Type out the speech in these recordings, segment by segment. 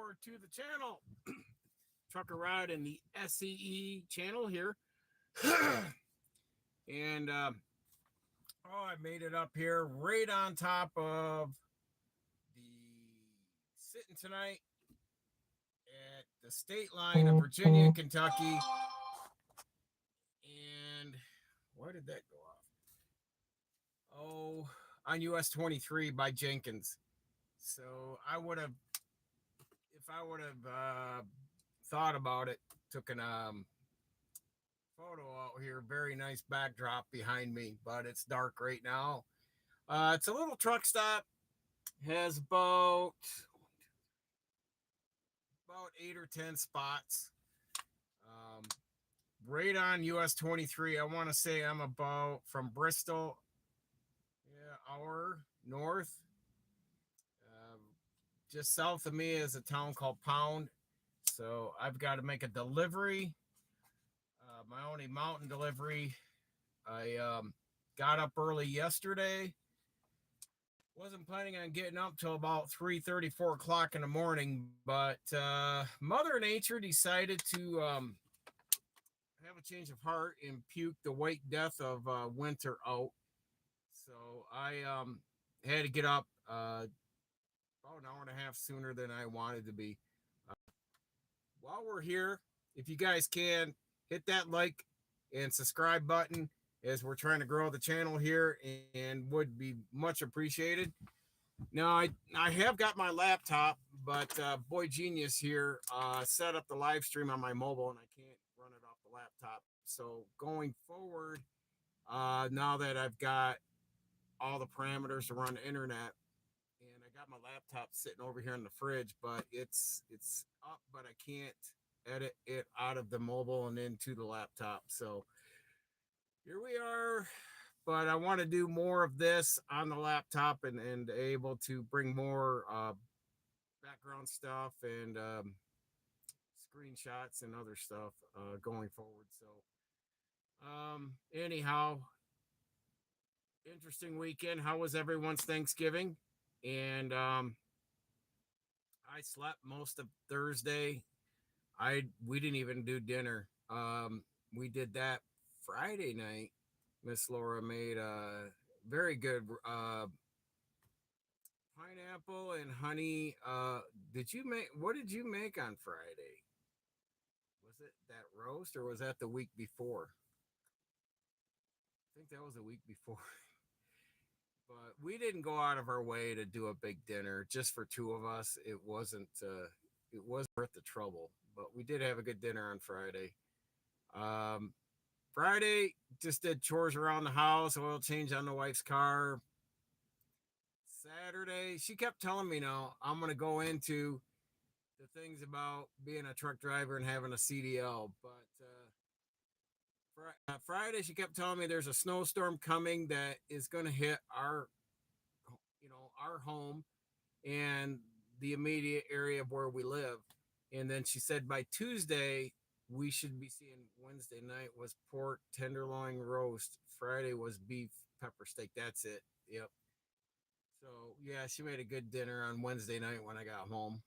more to the channel. Trucker Rod in the S.E.E channel here. And I made it up here right on top of the sitting tonight at the state line of Virginia and Kentucky. And where did that go off? Oh, on US 23 by Jenkins. So I would have, if I would have thought about it, took an photo out here. Very nice backdrop behind me, but it's dark right now. It's a little truck stop. Has about 8 or 10 spots. Right on US 23. I want to say I'm about from Bristol, hour north. Just south of me is a town called Pound. So I've got to make a delivery. My only mountain delivery. I got up early yesterday. Wasn't planning on getting up till about 3:30, 4 o'clock in the morning, but Mother Nature decided to have a change of heart and puke the white death of winter out. So I had to get up about an hour and a half sooner than I wanted to be. While we're here, if you guys can, hit that like and subscribe button as we're trying to grow the channel here, and would be much appreciated. Now, I have got my laptop, but Boy Genius here set up the live stream on my mobile, and I can't run it off the laptop. So going forward, now that I've got all the parameters to run the internet, and I got my laptop sitting over here in the fridge, but it's up, but I can't edit it out of the mobile and into the laptop. So here we are, but I want to do more of this on the laptop and able to bring more background stuff and screenshots and other stuff going forward. So anyhow, interesting weekend. How was everyone's Thanksgiving? And I slept most of Thursday. We didn't even do dinner. We did that Friday night. Miss Laura made a very good pineapple and honey. What did you make on Friday? Was it that roast, or was that the week before? I think that was the week before. But we didn't go out of our way to do a big dinner just for two of us. It wasn't worth the trouble, but we did have a good dinner on Friday. Friday, just did chores around the house, oil change on the wife's car. Saturday, she kept telling me, no, I'm going to go into the things about being a truck driver and having a CDL. But Friday, she kept telling me there's a snowstorm coming that is going to hit our home and the immediate area of where we live. And then she said by Tuesday, we should be seeing. Wednesday night was pork tenderloin roast. Friday was beef pepper steak. That's it. Yep. So yeah, she made a good dinner on Wednesday night when I got home.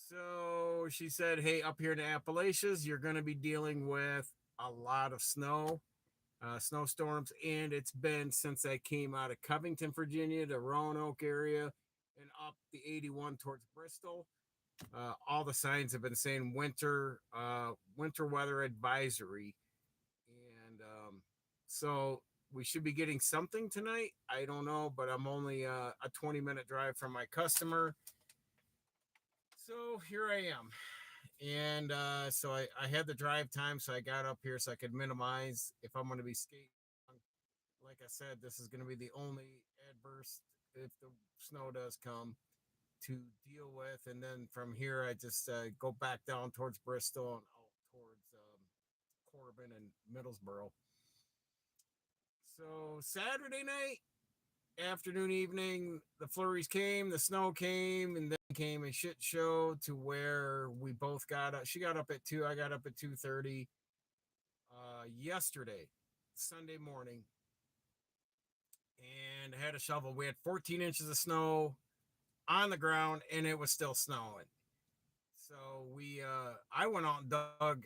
So she said, hey, up here in the Appalachians, you're going to be dealing with a lot of snowstorms, and it's been since I came out of Covington, Virginia, the Roanoke area, and up the 81 towards Bristol. All the signs have been saying winter weather advisory, and so we should be getting something tonight. I don't know, but I'm only a 20-minute drive from my customer. So here I am. And so I had the drive time, so I got up here so I could minimize if I'm going to be skating. Like I said, this is going to be the only adverse, if the snow does come, to deal with. And then from here, I just go back down towards Bristol and out towards Corbin and Middlesboro. So Saturday night, afternoon, evening, the flurries came, the snow came, and then came a shit show to where we both got up. She got up at 2, I got up at 2:30 yesterday, Sunday morning, and had a shovel. We had 14 inches of snow on the ground and it was still snowing. So I went out and dug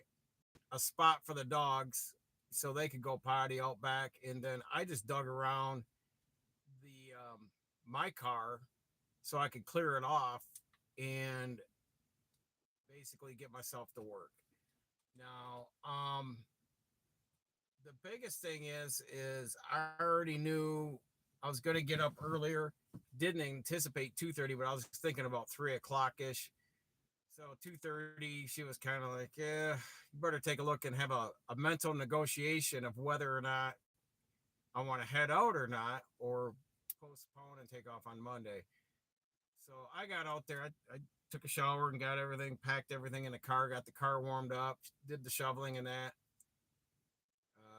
a spot for the dogs so they could go potty out back, and then I just dug around the my car so I could clear it off and basically get myself to work. Now, the biggest thing is I already knew I was going to get up earlier. Didn't anticipate 2:30, but I was thinking about 3 o'clock ish. So 2:30, she was kind of like, "Yeah, you better take a look and have a mental negotiation of whether or not I want to head out or not, or postpone and take off on Monday." So I got out there. I took a shower and got everything, packed everything in the car, got the car warmed up, did the shoveling and that.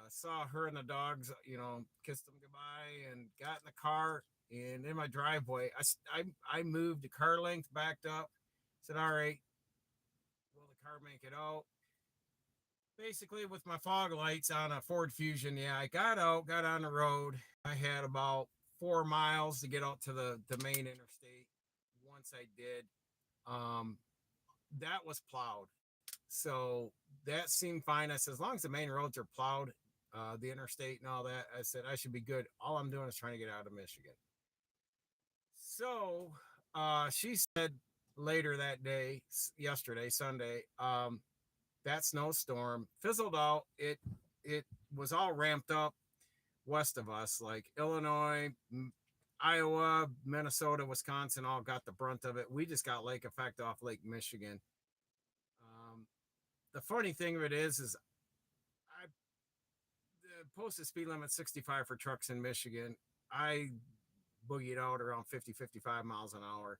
Saw her and the dogs, kissed them goodbye and got in the car. And in my driveway, I moved the car length, backed up, said, "All right, will the car make it out?" Basically, with my fog lights on a Ford Fusion, yeah, I got out, got on the road. I had about 4 miles to get out to the main interstate. Once I did, um, that was plowed. So that seemed fine. I said, as long as the main roads are plowed, the interstate and all that, I said, I should be good. All I'm doing is trying to get out of Michigan. So she said later that day, yesterday, Sunday, that snowstorm fizzled out. It was all ramped up west of us, like Illinois, Iowa, Minnesota, Wisconsin, all got the brunt of it. We just got lake effect off Lake Michigan. Um, the funny thing of it is I posted speed limit 65 for trucks in Michigan. I boogied out around 50, 55 miles an hour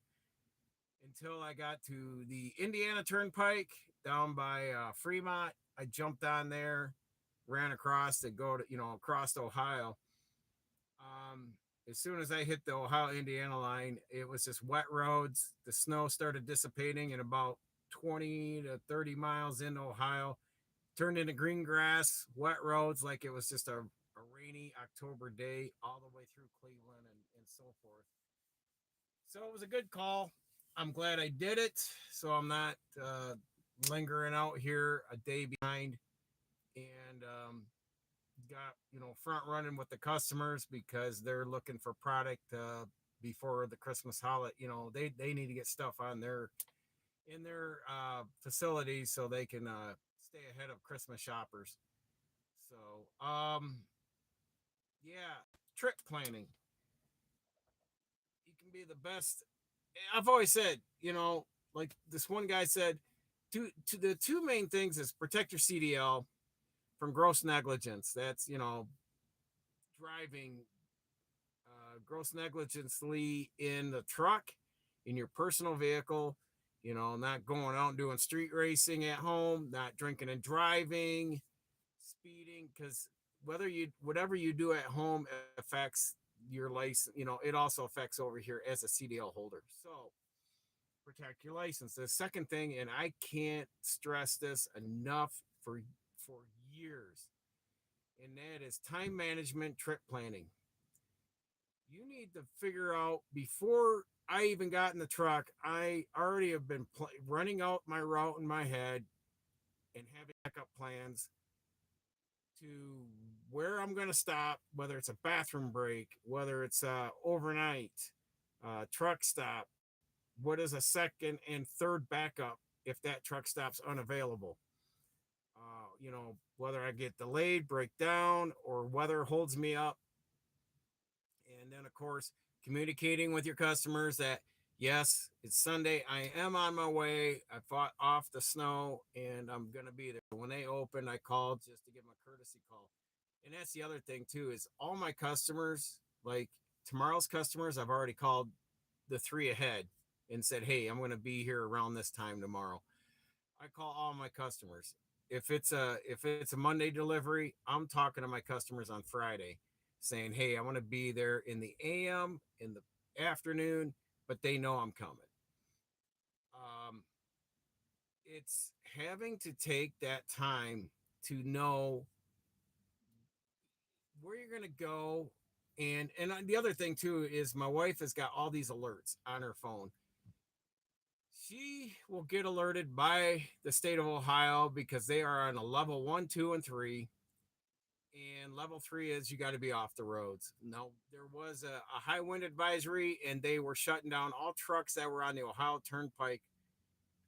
until I got to the Indiana Turnpike down by Fremont. I jumped on there, ran across to go to, across to Ohio. Um, as soon as I hit the Ohio Indiana line, it was just wet roads. The snow started dissipating in about 20 to 30 miles into Ohio, turned into green grass, wet roads, like it was just a rainy October day all the way through Cleveland and so forth. So it was a good call. I'm glad I did it. So I'm not lingering out here a day behind, and got front running with the customers because they're looking for product before the Christmas holiday. They need to get stuff on their in their facilities so they can stay ahead of Christmas shoppers. So yeah, trip planning. You can be the best. I've always said, like this one guy said, to the two main things is protect your CDL from gross negligence. That's driving gross negligently in the truck, in your personal vehicle, not going out and doing street racing at home, not drinking and driving, speeding, because whatever you do at home affects your license. It also affects over here as a CDL holder. So protect your license. The second thing, and I can't stress this enough for years, and that is time management, trip planning. You need to figure out before I even got in the truck, I already have been running out my route in my head and having backup plans to where I'm going to stop, whether it's a bathroom break, whether it's overnight, truck stop, what is a second and third backup if that truck stop's unavailable. Whether I get delayed, break down, or weather holds me up. And then, of course, communicating with your customers that, yes, it's Sunday. I am on my way. I fought off the snow and I'm going to be there. When they open, I called just to give them a courtesy call. And that's the other thing, too, is all my customers, like tomorrow's customers, I've already called the 3 ahead and said, hey, I'm going to be here around this time tomorrow. I call all my customers. If it's a Monday delivery, I'm talking to my customers on Friday saying, hey, I want to be there in the AM, in the afternoon, but they know I'm coming. Um, it's having to take that time to know where you're going to go And the other thing too is my wife has got all these alerts on her phone. She will get alerted by the state of Ohio because they are on a level 1, 2, and 3. And level 3 is you got to be off the roads. Now, there was a high wind advisory, and they were shutting down all trucks that were on the Ohio Turnpike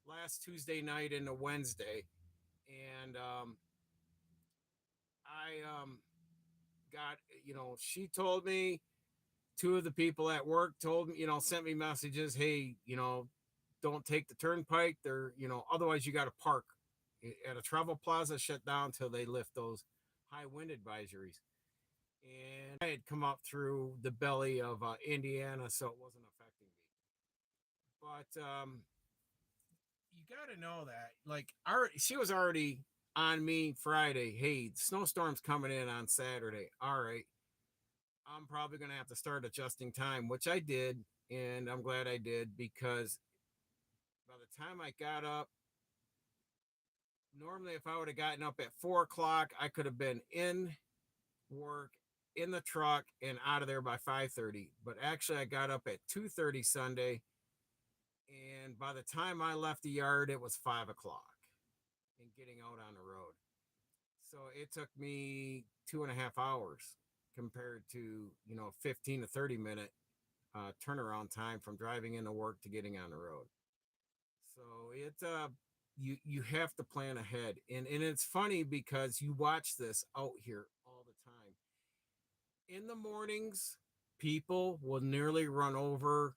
last Tuesday night into Wednesday. And I got, she told me, two of the people at work told me, sent me messages, hey, don't take the turnpike. They're, otherwise you got to park at a travel plaza, shut down until they lift those high wind advisories. And I had come up through the belly of Indiana, so it wasn't affecting me. But you got to know that, like, she was already on me Friday. Hey, the snowstorm's coming in on Saturday. All right, I'm probably going to have to start adjusting time, which I did. And I'm glad I did because by the time I got up, normally if I would have gotten up at 4 o'clock, I could have been in work, in the truck, and out of there by 5:30. But actually, I got up at 2:30 Sunday, and by the time I left the yard, it was 5 o'clock and getting out on the road. So it took me 2.5 hours compared to 15 to 30 minute turnaround time from driving into work to getting on the road. So you have to plan ahead, and it's funny because you watch this out here all the time. In the mornings, people will nearly run over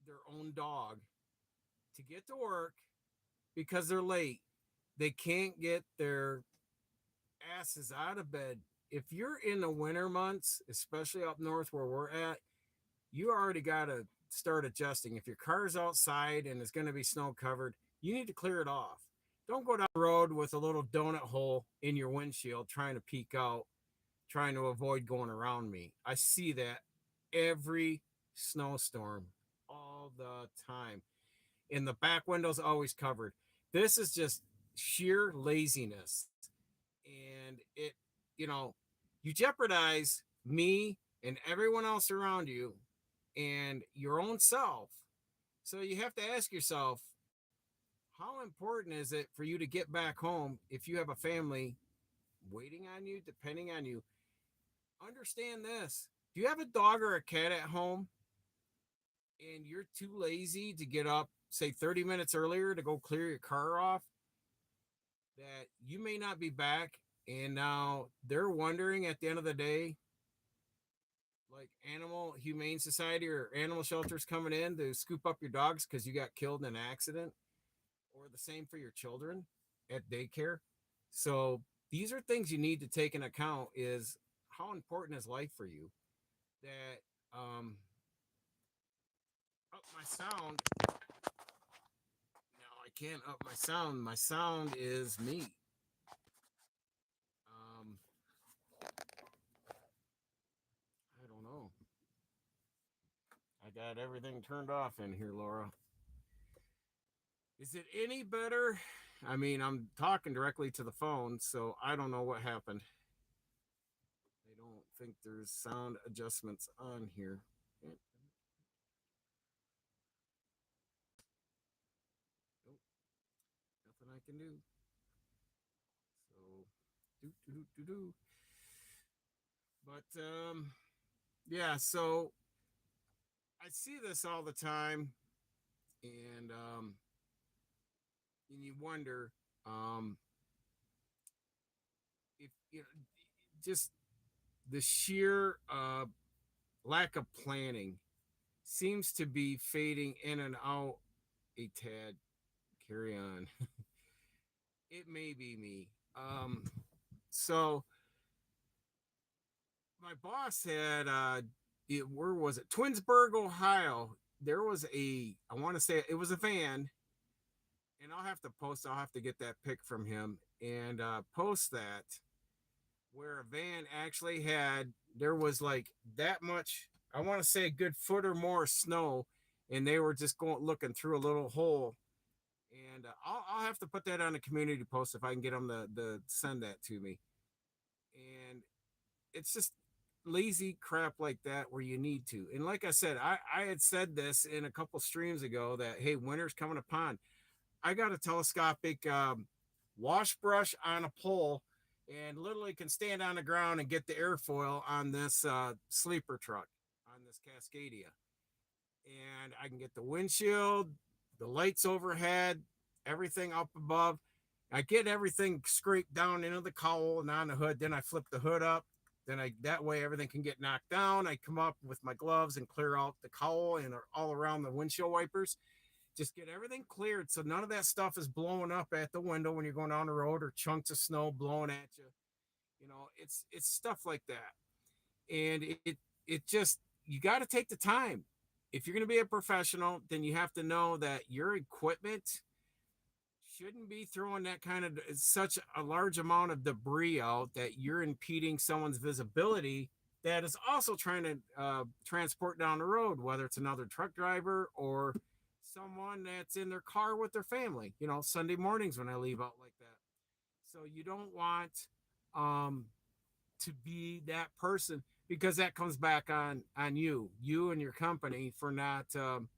their own dog to get to work because they're late. They can't get their asses out of bed. If you're in the winter months, especially up north where we're at, you already got to start adjusting. If your car's outside and it's going to be snow covered, you need to clear it off. Don't go down the road with a little donut hole in your windshield trying to peek out, trying to avoid going around me. I see that every snowstorm all the time. And the back window's always covered. This is just sheer laziness. And you know, you jeopardize me and everyone else around you and your own self. So you have to ask yourself, how important is it for you to get back home if you have a family waiting on you, depending on you? Understand this. Do you have a dog or a cat at home and you're too lazy to get up, say 30 minutes earlier to go clear your car off? That you may not be back, and now they're wondering at the end of the day, like Animal Humane Society or animal shelters coming in to scoop up your dogs because you got killed in an accident, or the same for your children at daycare. So these are things you need to take in account. Is how important is life for you? That up my sound. No, I can't up my sound. My sound is me. Um, I don't know. I got everything turned off in here, Laura. Is it any better? I mean, I'm talking directly to the phone, so I don't know what happened. I don't think there's sound adjustments on here. Nope, nothing I can do. So, do do do do do. But yeah. So I see this all the time, and and you wonder if just the sheer lack of planning seems to be fading in and out a tad. Carry on. It may be me. So my boss had where was it? Twinsburg, Ohio. There was I want to say it was a van, and I'll have to get that pic from him and post that, where a van actually had, there was like that much, I want to say a good foot or more snow, and they were just going looking through a little hole. And I'll have to put that on a community post if I can get them to send that to me. And it's just lazy crap like that where you need to. And like I said, I had said this in a couple streams ago that, hey, winter's coming upon. I got a telescopic wash brush on a pole and literally can stand on the ground and get the airfoil on this sleeper truck, on this Cascadia. And I can get the windshield, the lights overhead, everything up above. I get everything scraped down into the cowl and on the hood. Then I flip the hood up. Then I that way everything can get knocked down. I come up with my gloves and clear out the cowl and all around the windshield wipers. Just get everything cleared so none of that stuff is blowing up at the window when you're going down the road or chunks of snow blowing at you. You know, it's stuff like that. And it just you got to take the time. If you're going to be a professional, then you have to know that your equipment shouldn't be throwing that kind of such a large amount of debris out that you're impeding someone's visibility that is also trying to transport down the road, whether it's another truck driver or someone that's in their car with their family, you know, Sunday mornings when I leave out like that. So you don't want um, to be that person because that comes back on you and your company for not um,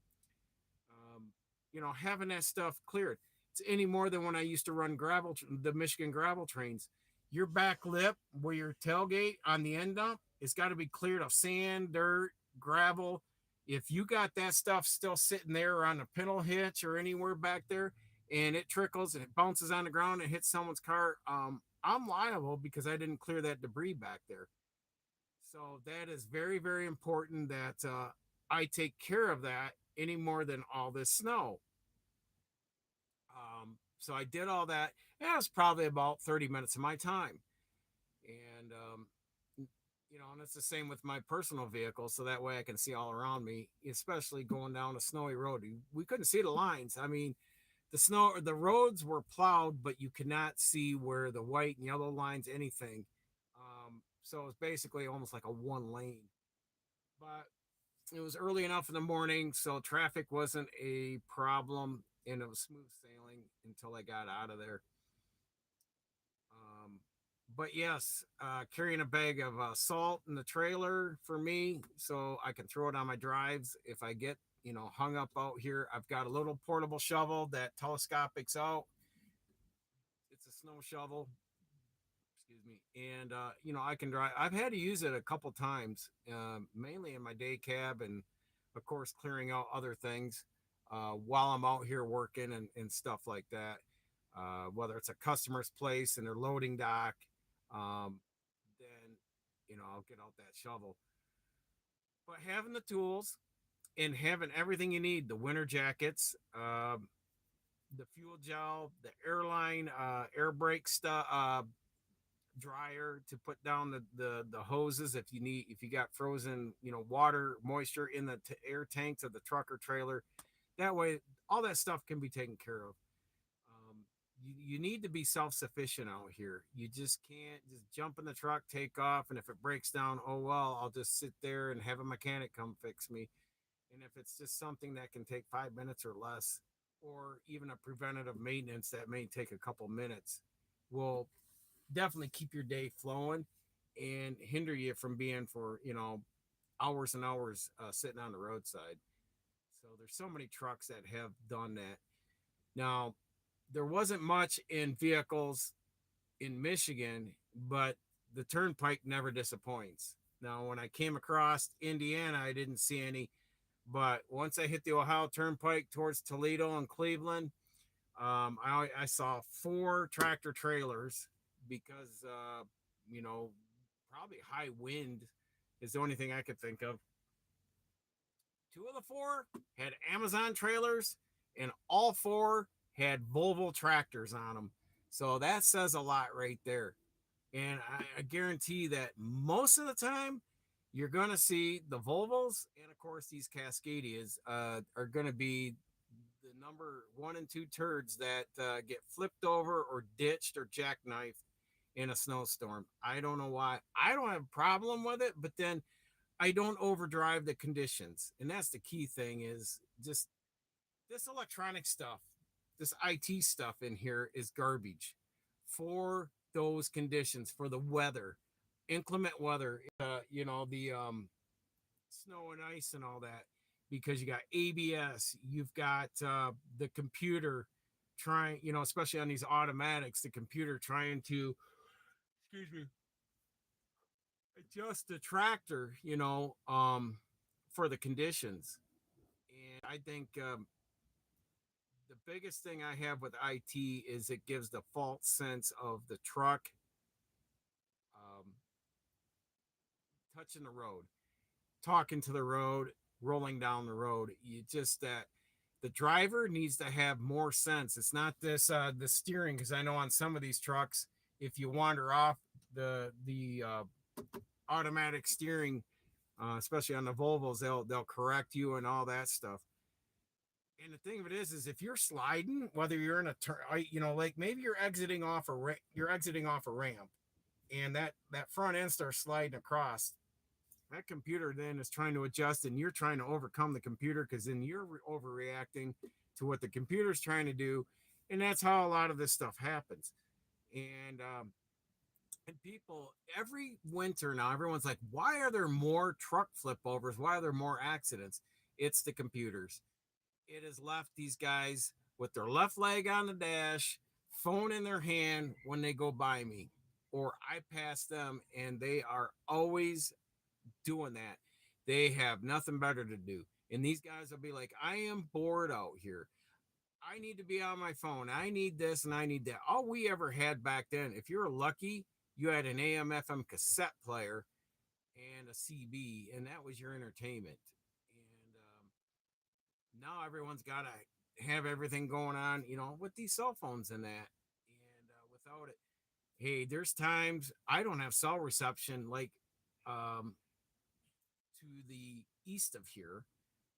you know, having that stuff cleared. It's any more than when I used to run the Michigan gravel trains. Your back lip where your tailgate on the end dump, it's got to be cleared of sand, dirt, gravel. If you got that stuff still sitting there on a pintle hitch or anywhere back there, and it trickles and it bounces on the ground and hits someone's car, I'm liable because I didn't clear that debris back there. So that is very, very important that I take care of that any more than all this snow. So I did all that. And it was probably about 30 minutes of my time. And, you know, and it's the same with my personal vehicle. So that way I can see all around me, especially going down a snowy road. We couldn't see the lines. I mean, the roads were plowed, but you could not see where the white and yellow lines, anything. So it was basically almost like a one lane. But it was early enough in the morning, so traffic wasn't a problem, and it was smooth sailing until I got out of there. Um, but yes, carrying a bag of salt in the trailer for me, so I can throw it on my drives if I get hung up out here. I've got a little portable shovel that telescopics out. It's a snow shovel, excuse me, and I can drive. I've had to use it a couple times, mainly in my day cab, and of course clearing out other things while I'm out here working and stuff like that. Whether it's a customer's place and their loading dock, then I'll get out that shovel. But having the tools and having everything you need, the winter jackets, the fuel gel, the airline air brake stuff, dryer to put down the hoses if you got frozen water moisture in the air tanks of the truck or trailer. That way all that stuff can be taken care of. You need to be self-sufficient out here. You just can't just jump in the truck, take off, and if it breaks down, oh well, I'll just sit there and have a mechanic come fix me. And if it's just something that can take 5 minutes or less, or even a preventative maintenance that may take a couple minutes, will definitely keep your day flowing and hinder you from being for hours and hours sitting on the roadside. So there's so many trucks that have done that. Now there wasn't much in vehicles in Michigan, but the turnpike never disappoints. Now when I came across Indiana, I didn't see any, but once I hit the Ohio Turnpike towards Toledo and Cleveland, I saw 4 tractor trailers because, you know, probably high wind is the only thing I could think of. 2 of the 4 had Amazon trailers, and all 4 had Volvo tractors on them. So that says a lot right there. And I guarantee that most of the time, you're going to see the Volvos and, of course, these Cascadias are going to be the number 1 and 2 turds that get flipped over or ditched or jackknifed in a snowstorm. I don't know why. I don't have a problem with it, but then I don't overdrive the conditions. And that's the key thing is just this electronic stuff, this IT stuff in here is garbage for those conditions, for the weather. inclement weather, the snow and ice and all that, because you got ABS, you've got the computer trying, especially on these automatics, the computer trying to, excuse me, adjust the tractor, for the conditions. And I think the biggest thing I have with IT is it gives the false sense of the truck um, touching the road, talking to the road, rolling down the road. You just that the driver needs to have more sense. It's not this the steering, because I know on some of these trucks, if you wander off the automatic steering, especially on the Volvos, they'll correct you and all that stuff. And the thing of it is if you're sliding, whether you're in a turn, like maybe you're exiting off a ramp, and that front end starts sliding across. That computer then is trying to adjust, and you're trying to overcome the computer, because then you're overreacting to what the computer's trying to do, and that's how a lot of this stuff happens. And people every winter now, everyone's like, why are there more truck flip overs? Why are there more accidents? It's the computers. It has left these guys with their left leg on the dash, phone in their hand when they go by me, or I pass them, and they are always doing that. They have nothing better to do. And these guys will be like, I am bored out here. I need to be on my phone. I need this and I need that. All we ever had back then, if you're lucky, you had an AM FM cassette player and a CB, and that was your entertainment. And now everyone's got to have everything going on, with these cell phones and that. And without it, hey, there's times I don't have cell reception, like um, to the east of here,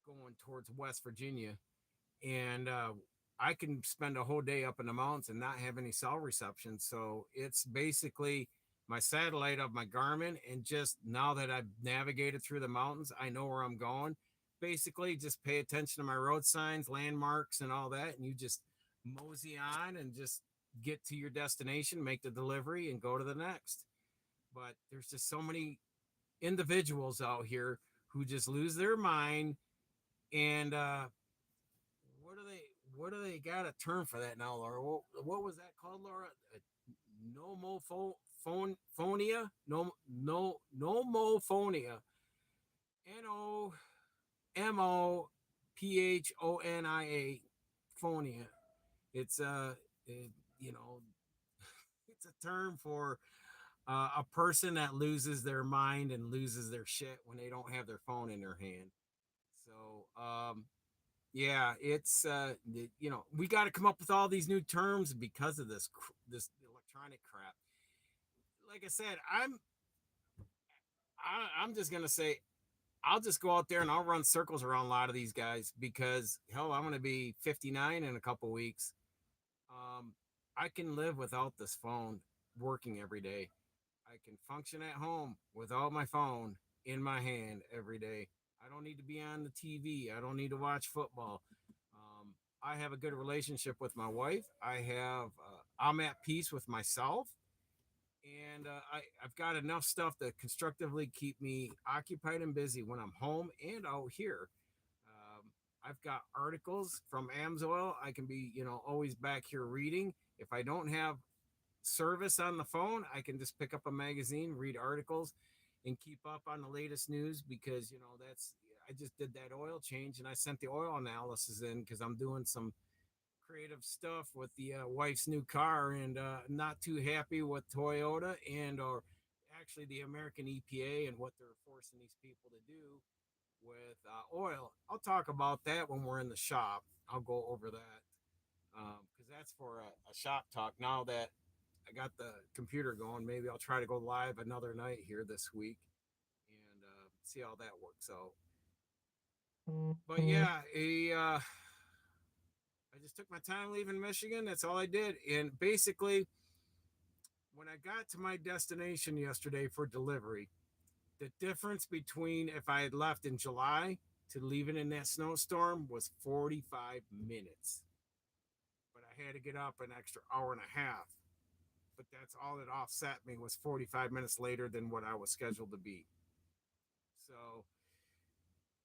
going towards West Virginia, and I can spend a whole day up in the mountains and not have any cell reception. So it's basically my satellite of my Garmin, and just now that I've navigated through the mountains, I know where I'm going. Basically, just pay attention to my road signs, landmarks, and all that, and you just mosey on and just get to your destination, make the delivery, and go to the next. But there's just so many individuals out here who just lose their mind. And what do they what do they got a term for that now, Laura? What was that called, Laura? Nomophonia? Nomophonia. Nomophonia. Phonia. It's it, you know it's a term for a person that loses their mind and loses their shit when they don't have their phone in their hand. So yeah, it's we got to come up with all these new terms because of this electronic crap. Like I said, I'm just gonna say, I'll just go out there and I'll run circles around a lot of these guys, because hell, I'm gonna be 59 in a couple weeks. Um, I can live without this phone working every day. I can function at home without my phone in my hand every day. I don't need to be on the TV. I don't need to watch football. I have a good relationship with my wife. I'm at peace with myself, and I've got enough stuff to constructively keep me occupied and busy when I'm home and out here. I've got articles from Amsoil. I can be, always back here reading. If I don't have service on the phone, I can just pick up a magazine, read articles, and keep up on the latest news, because I just did that oil change, and I sent the oil analysis in because I'm doing some creative stuff with the wife's new car, and not too happy with Toyota and or actually the American EPA and what they're forcing these people to do with oil. I'll talk about that when we're in the shop. I'll go over that because that's for a shop talk. Now that I got the computer going, maybe I'll try to go live another night here this week and see how that works out. But yeah, I just took my time leaving Michigan. That's all I did. And basically, when I got to my destination yesterday for delivery, the difference between if I had left in July to leaving in that snowstorm was 45 minutes. But I had to get up an extra hour and a half. but that's all that offset me was 45 minutes later than what I was scheduled to be. So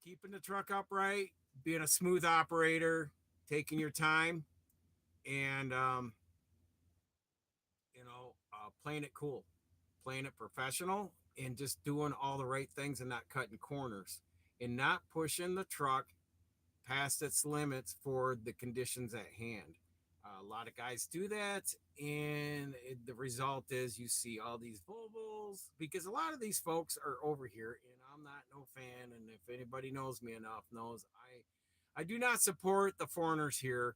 keeping the truck upright, being a smooth operator, taking your time, and playing it cool, playing it professional, and just doing all the right things and not cutting corners and not pushing the truck past its limits for the conditions at hand. A lot of guys do that, and the result is you see all these Volvos because a lot of these folks are over here, and I'm not no fan. And if anybody knows me enough, knows I do not support the foreigners here.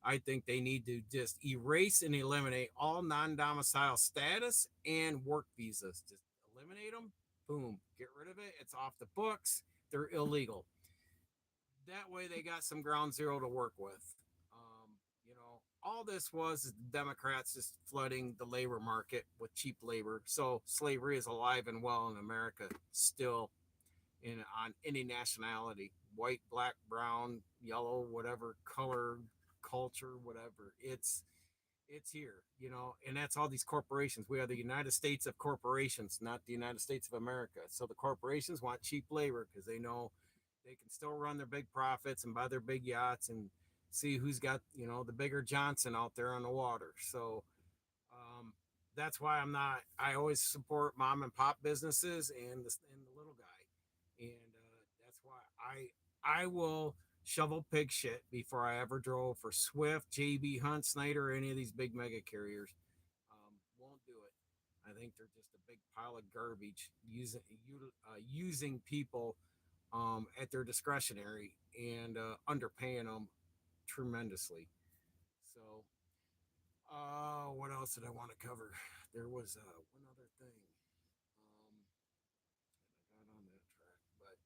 I think they need to just erase and eliminate all non-domicile status and work visas. Just eliminate them. Boom, get rid of it. It's off the books. They're illegal. That way they got some ground zero to work with. All this was is the Democrats just flooding the labor market with cheap labor. So slavery is alive and well in America still, in on any nationality, white, black, brown, yellow, whatever color, culture, whatever. It's here, and that's all these corporations. We are the United States of corporations, not the United States of America. So the corporations want cheap labor because they know they can still run their big profits and buy their big yachts and see who's got, the bigger Johnson out there on the water. So that's why I always support mom and pop businesses and the little guy. And that's why I will shovel pig shit before I ever drove for Swift, JB Hunt, Snyder, or any of these big mega carriers. Won't do it. I think they're just a big pile of garbage using people at their discretionary and underpaying them tremendously. So, what else did I want to cover? There was one other thing. I got on that track, but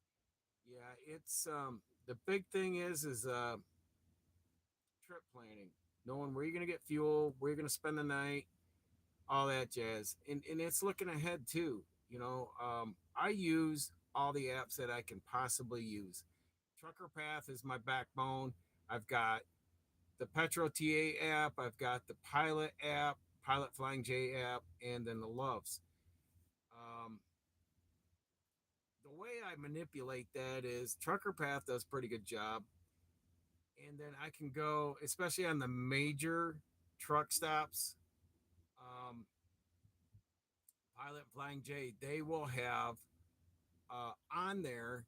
yeah, it's the big thing is trip planning, knowing where you're gonna get fuel, where you're gonna spend the night, all that jazz, and it's looking ahead too. I use all the apps that I can possibly use. Trucker Path is my backbone. I've got the Petro TA app, I've got the Pilot app, Pilot Flying J app, and then the Loves. Um, the way I manipulate that is Trucker Path does a pretty good job. And then I can go, especially on the major truck stops, um, Pilot Flying J, they will have on there.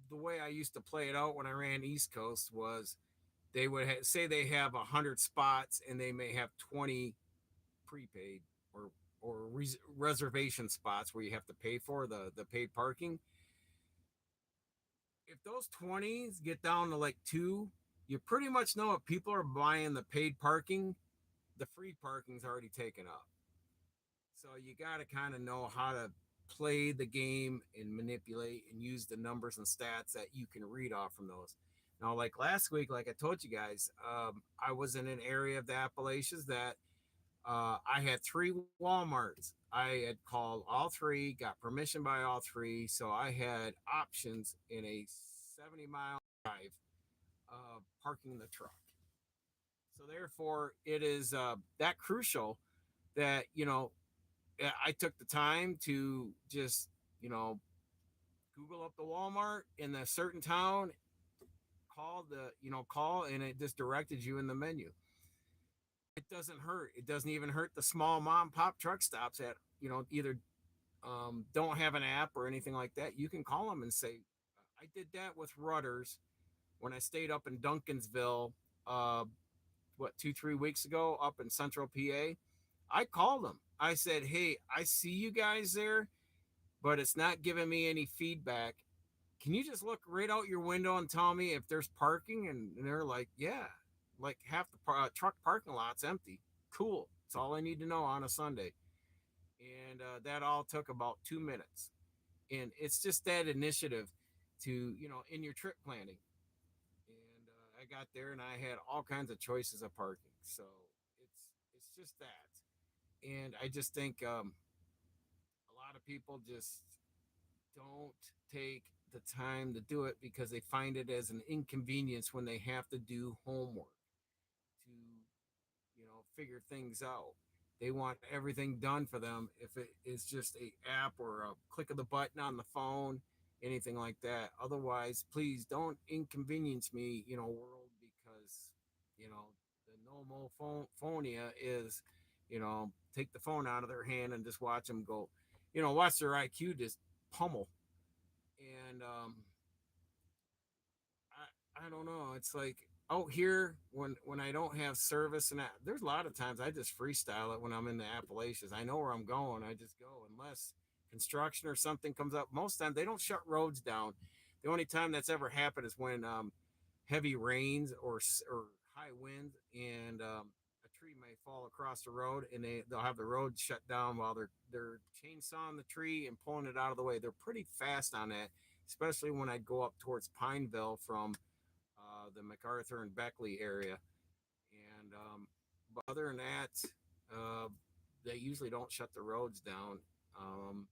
The way I used to play it out when I ran East Coast was they would say they have 100 spots and they may have 20 prepaid or reservation spots where you have to pay for the paid parking. If those 20s get down to like two, you pretty much know if people are buying the paid parking, the free parking's already taken up. So you got to kind of know how to play the game and manipulate and use the numbers and stats that you can read off from those. Now, like last week, like I told you guys, I was in an area of the Appalachians that I had three Walmarts. I had called all three, got permission by all three. So I had options in a 70-mile drive of parking the truck. So therefore, it is that crucial that, I took the time to just, Google up the Walmart in a certain town, call, and it just directed you in the menu. It doesn't hurt. It doesn't even hurt the small mom pop truck stops that, either don't have an app or anything like that. You can call them and say, I did that with Rudders when I stayed up in Duncansville, uh, 2, 3 weeks ago up in central PA. I called them. I said, hey, I see you guys there, but it's not giving me any feedback. Can you just look right out your window and tell me if there's parking? And they're like, yeah, like half the truck parking lot's empty. Cool. That's all I need to know on a Sunday. And that all took about 2 minutes. And it's just that initiative to, in your trip planning. And I got there and I had all kinds of choices of parking. So it's just that. And I just think a lot of people just don't take the time to do it because they find it as an inconvenience when they have to do homework to figure things out. They want everything done for them. If it is just a app or a click of the button on the phone, anything like that. Otherwise, please don't inconvenience me, world, because the no mo phonia is, take the phone out of their hand and just watch them go, watch their IQ just pummel. And I don't know. It's like out here when I don't have service, and there's a lot of times I just freestyle it when I'm in the Appalachians. I know where I'm going. I just go unless construction or something comes up. Most times they don't shut roads down. The only time that's ever happened is when heavy rains or high wind, and a tree may fall across the road, and they'll have the road shut down while they're chainsawing the tree and pulling it out of the way. They're pretty fast on that, especially when I go up towards Pineville from the MacArthur and Beckley area. And but other than that, uh, they usually don't shut the roads down. Um,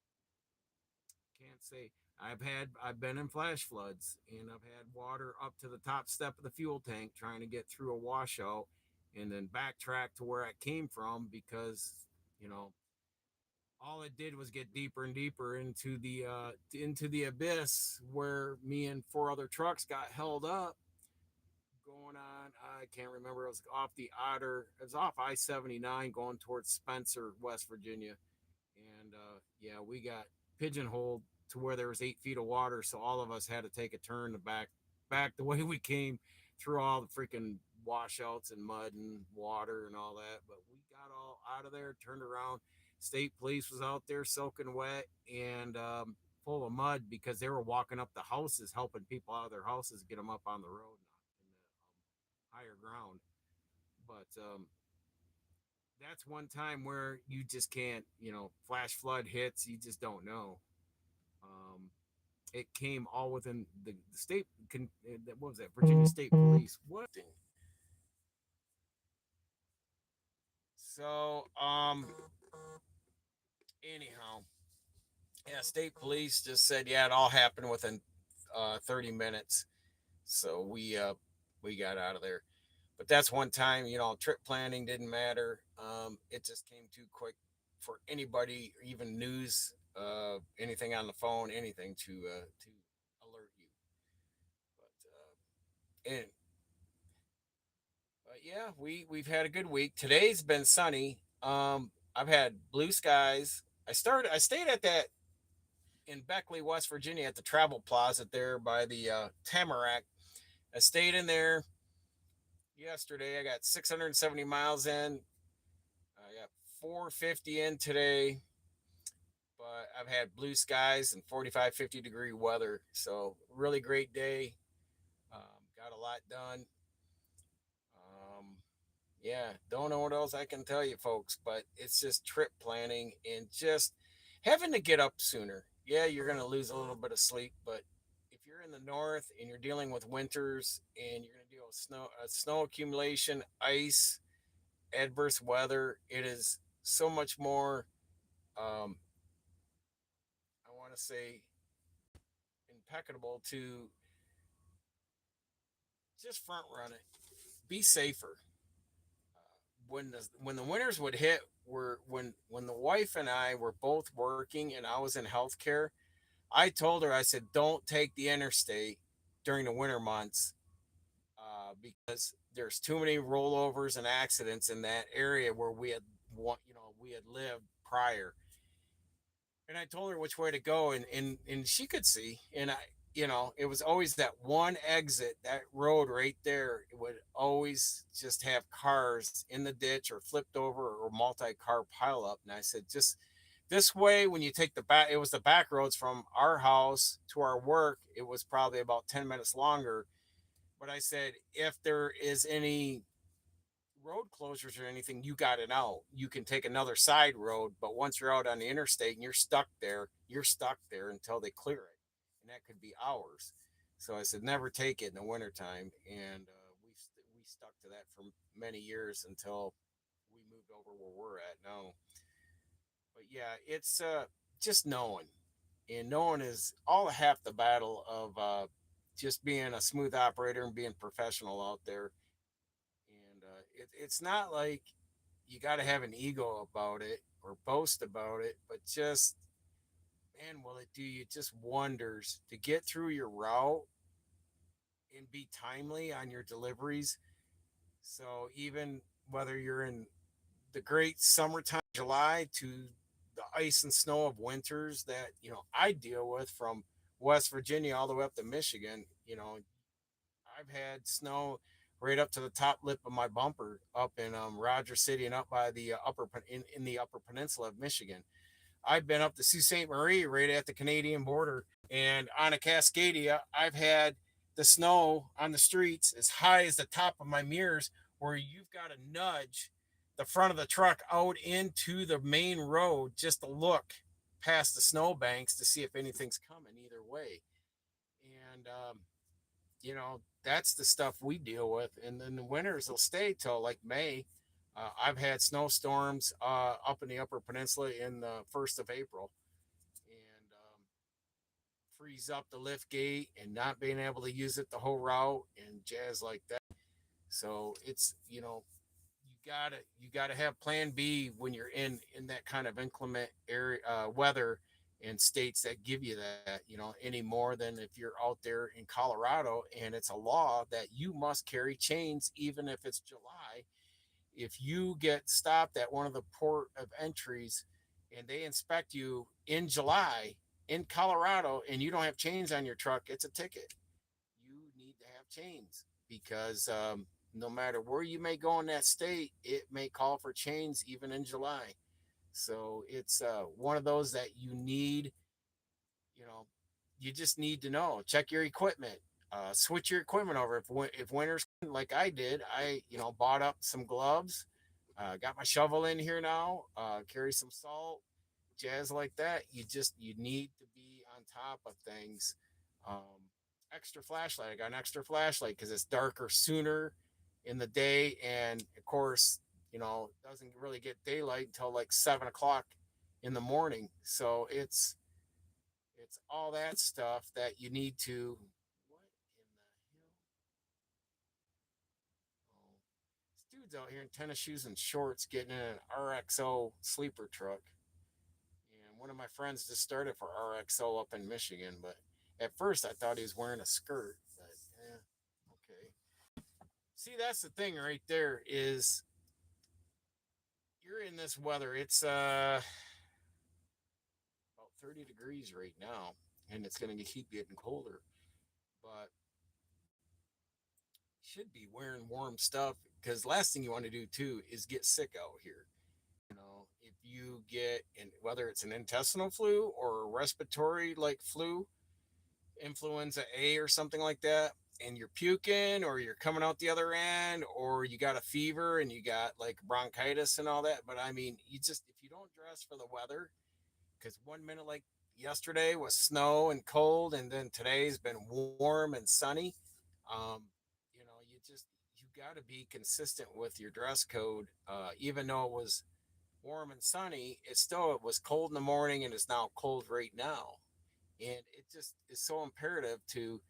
can't say I've been in flash floods, and I've had water up to the top step of the fuel tank trying to get through a washout, and then backtrack to where I came from because you know all it did was get deeper and deeper into the abyss where me and four other trucks got held up going on. I can't remember. It was off the Otter. It was off I-79 going towards Spencer, West Virginia. And yeah, we got pigeonholed to where there was 8 feet of water, so all of us had to take a turn to back the way we came through all the freaking washouts and mud and water and all that. But we got all out of there, turned around. State police was out there soaking wet and full of mud because they were walking up the houses, helping people out of their houses, get them up on the road in the higher ground. But that's one time where you just can't, flash flood hits, you just don't know. Um, it came all within the state. What was that? Virginia State Police. What? So, anyhow, yeah, state police just said, yeah, it all happened within 30 minutes. So we got out of there. But that's one time, trip planning didn't matter. It just came too quick for anybody, even news, anything on the phone, anything to alert you. And but yeah, we've had a good week. Today's been sunny. I've had blue skies. I stayed at that in Beckley, West Virginia, at the Travel Plaza there by the Tamarack. I stayed in there yesterday. I got 670 miles in. I got 450 in today, but I've had blue skies and 45, 50-degree weather. So, really great day. Got a lot done. Yeah, don't know what else I can tell you, folks, but it's just trip planning and just having to get up sooner. Yeah, you're going to lose a little bit of sleep, but if you're in the north and you're dealing with winters and you're going to deal with snow accumulation, ice, adverse weather, it is so much more. Um, I want to say impeccable to just front run it, be safer. When the winters would hit, were when the wife and I were both working and I was in healthcare, I told her, I said, don't take the interstate during the winter months because there's too many rollovers and accidents in that area where we had lived prior. And I told her which way to go, and she could see. And it was always that one exit, that road right there. It would always just have cars in the ditch or flipped over or multi-car pileup. And I said, just this way, when you take the back, it was the back roads from our house to our work. It was probably about 10 minutes longer. But I said, if there is any road closures or anything, you got it out. You can take another side road, but once you're out on the interstate and you're stuck there until they clear it. And that could be hours. So I said, never take it in the wintertime. And we stuck to that for many years until we moved over where we're at now. But yeah, it's just knowing. And knowing is all half the battle of just being a smooth operator and being professional out there. And it's not like you got to have an ego about it or boast about it, but just, man, will it do you just wonders to get through your route and be timely on your deliveries. So even whether you're in the great summertime, July, to the ice and snow of winters that, I deal with from West Virginia all the way up to Michigan, I've had snow right up to the top lip of my bumper up in Rogers City and up by the in the upper peninsula of Michigan. I've been up to Sault Ste. Marie right at the Canadian border. And on a Cascadia, I've had the snow on the streets as high as the top of my mirrors, where you've got to nudge the front of the truck out into the main road just to look past the snow banks to see if anything's coming either way. And, that's the stuff we deal with. And then the winters will stay till like May. I've had snowstorms up in the Upper Peninsula in the 1st of April, and freeze up the lift gate and not being able to use it the whole route and jazz like that. So it's, you gotta have Plan B when you're in that kind of inclement area weather in states that give you that, any more than if you're out there in Colorado and it's a law that you must carry chains even if it's July. If you get stopped at one of the port of entries and they inspect you in July in Colorado and you don't have chains on your truck, it's a ticket. You need to have chains because no matter where you may go in that state, it may call for chains even in July. So it's one of those that you know, you just need to know. Check your equipment. Switch your equipment over. If winter's like I did, I bought up some gloves. Got my shovel in here now. Carry some salt, jazz like that. You need to be on top of things. Extra flashlight. I got an extra flashlight because it's darker sooner in the day, and of course, doesn't really get daylight until like 7 o'clock in the morning. So it's all that stuff that you need to. What in the hell? Oh, this dude's out here in tennis shoes and shorts getting in an RXO sleeper truck. And one of my friends just started for RXO up in Michigan, but at first I thought he was wearing a skirt. But okay. See, that's the thing right there is you're in this weather. It's about 30 degrees right now, and it's going to keep getting colder. But should be wearing warm stuff because last thing you want to do too is get sick out here. If you get in, whether it's an intestinal flu or a respiratory like flu, influenza A or something like that, and you're puking or you're coming out the other end or you got a fever and you got like bronchitis and all that. But I mean, if you don't dress for the weather, because 1 minute like yesterday was snow and cold, and then today's been warm and sunny. Um, you got to be consistent with your dress code. Even though it was warm and sunny, it was cold in the morning and it's now cold right now. And it just is so imperative to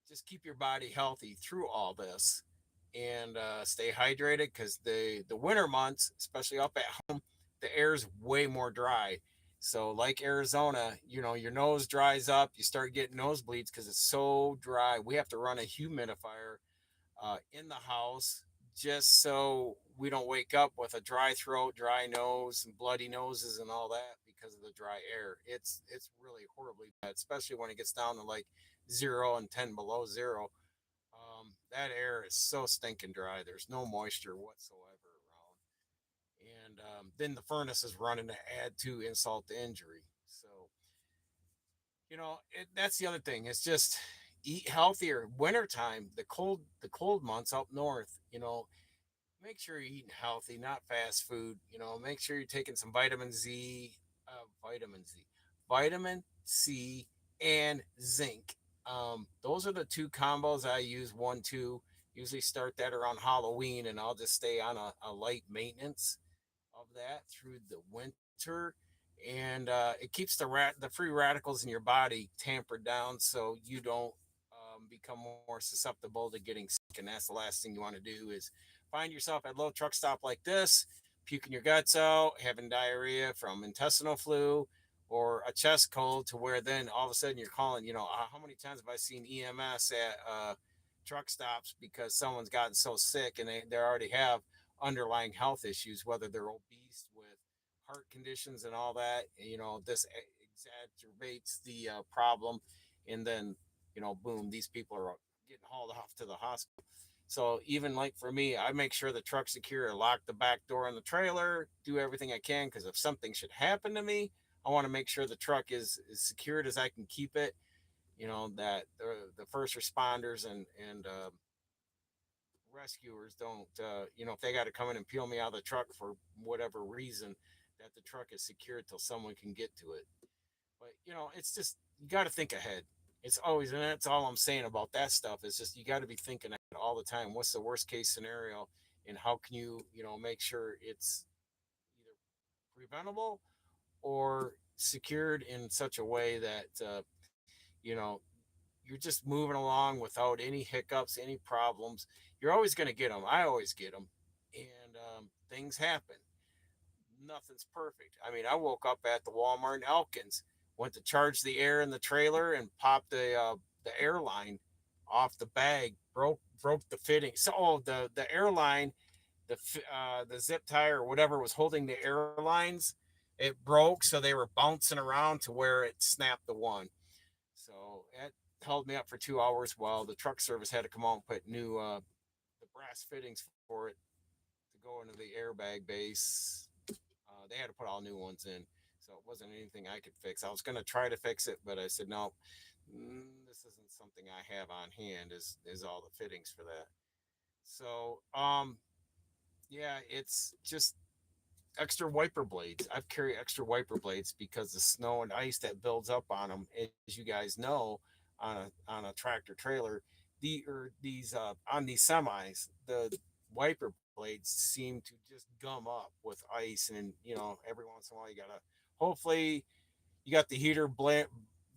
just keep your body healthy through all this and stay hydrated because the winter months, especially up at home, the air is way more dry. So like Arizona, your nose dries up, you start getting nosebleeds because it's so dry. We have to run a humidifier in the house just so we don't wake up with a dry throat, dry nose, and bloody noses and all that because of the dry air. It's really horribly bad, especially when it gets down to like 0 and 10 below zero. That air is so stinking dry. There's no moisture whatsoever around, and then the furnace is running to add to insult to injury. So that's the other thing. It's just eat healthier. Wintertime, the cold months up north, make sure you're eating healthy, not fast food. Make sure you're taking some vitamin C, and zinc. Those are the two combos I use. 1, 2. Usually start that around Halloween, and I'll just stay on a light maintenance of that through the winter, and it keeps the free radicals in your body tampered down, so you don't become more susceptible to getting sick. And that's the last thing you want to do is find yourself at a low truck stop like this, puking your guts out, having diarrhea from intestinal flu, or a chest cold, to where then all of a sudden you're calling, how many times have I seen EMS at truck stops because someone's gotten so sick and they already have underlying health issues, whether they're obese with heart conditions and all that. This exacerbates the problem. And then, boom, these people are getting hauled off to the hospital. So even like for me, I make sure the truck's secure, lock the back door on the trailer, do everything I can, because if something should happen to me, I want to make sure the truck is as secured as I can keep it. That the first responders and rescuers don't, if they got to come in and peel me out of the truck for whatever reason, that the truck is secured till someone can get to it. But it's just, you got to think ahead. It's always, and that's all I'm saying about that stuff, is just you got to be thinking ahead all the time. What's the worst case scenario, and how can you, make sure it's either preventable or secured in such a way that you know you're just moving along without any hiccups, any problems. You're always going to get them. I always get them, and things happen. Nothing's perfect. I mean, I woke up at the Walmart in Elkins, went to charge the air in the trailer, and popped the airline off the bag. Broke the fitting. So the airline, the zip tie or whatever was holding the airlines, it broke. So they were bouncing around to where it snapped the one. So it held me up for 2 hours while the truck service had to come out and put new the brass fittings for it to go into the airbag base. They had to put all new ones in, so it wasn't anything I could fix. I was going to try to fix it, but I said no. This isn't something I have on hand. Is all the fittings for that? So yeah, it's just extra wiper blades. I've carried extra wiper blades because the snow and ice that builds up on them, as you guys know, on a tractor trailer, these on these semis, the wiper blades seem to just gum up with ice, and every once in a while you gotta. Hopefully, you got the heater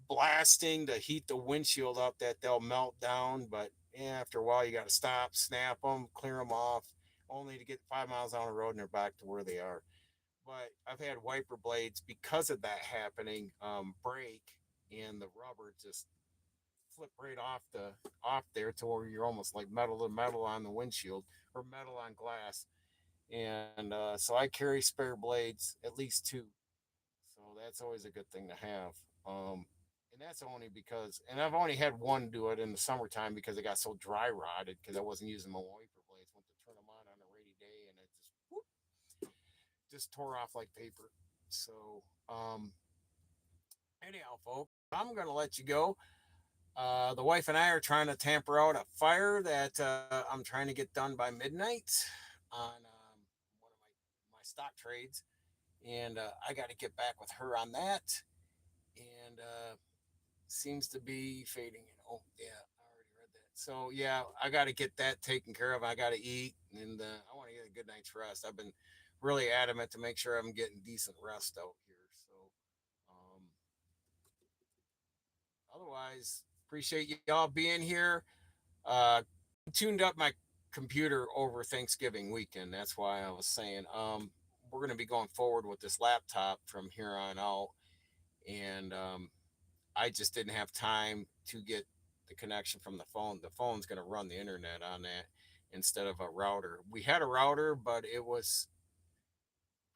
blasting to heat the windshield up that they'll melt down, but yeah, after a while you got to stop, snap them, clear them off, only to get 5 miles down the road and they're back to where they are. But I've had wiper blades because of that happening break, and the rubber just flip right off there to where you're almost like metal to metal on the windshield or metal on glass. And so I carry spare blades, at least two. So that's always a good thing to have. And that's only because, and I've only had one do it in the summertime because it got so dry rotted because I wasn't using my wiper blades. Went to turn them on a rainy day, and it just tore off like paper. So, anyhow, folks, I'm going to let you go. The wife and I are trying to tamper out a fire that I'm trying to get done by midnight on one of my stock trades, and I got to get back with her on that. And seems to be fading. Oh yeah, I already read that. So yeah, I got to get that taken care of. I got to eat, and I want to get a good night's rest. I've been really adamant to make sure I'm getting decent rest out here. So um, otherwise, appreciate y'all being here. Tuned up my computer over Thanksgiving weekend. That's why I was saying we're going to be going forward with this laptop from here on out, and I just didn't have time to get the connection from the phone. The phone's going to run the internet on that instead of a router. We had a router, but it was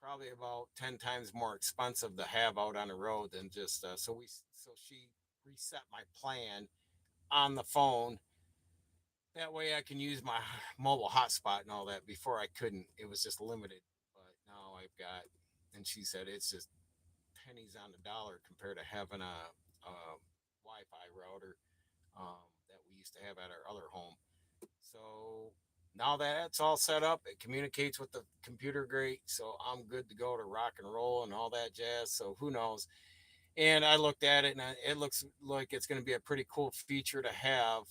probably about 10 times more expensive to have out on the road than just so she reset my plan on the phone. That way I can use my mobile hotspot and all that. Before I couldn't. It was just limited. But now I've got, and she said it's just pennies on the dollar compared to having a Wi-Fi router that we used to have at our other home. So now that it's all set up, it communicates with the computer great. So I'm good to go to rock and roll and all that jazz. So who knows? And I looked at it, and it looks like it's going to be a pretty cool feature to have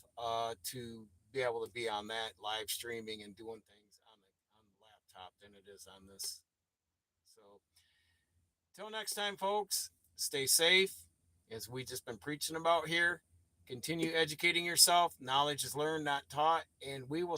to be able to be on that live streaming and doing things on the laptop than it is on this. So till next time, folks, stay safe, as we just been preaching about here. Continue educating yourself. Knowledge is learned, not taught. And we will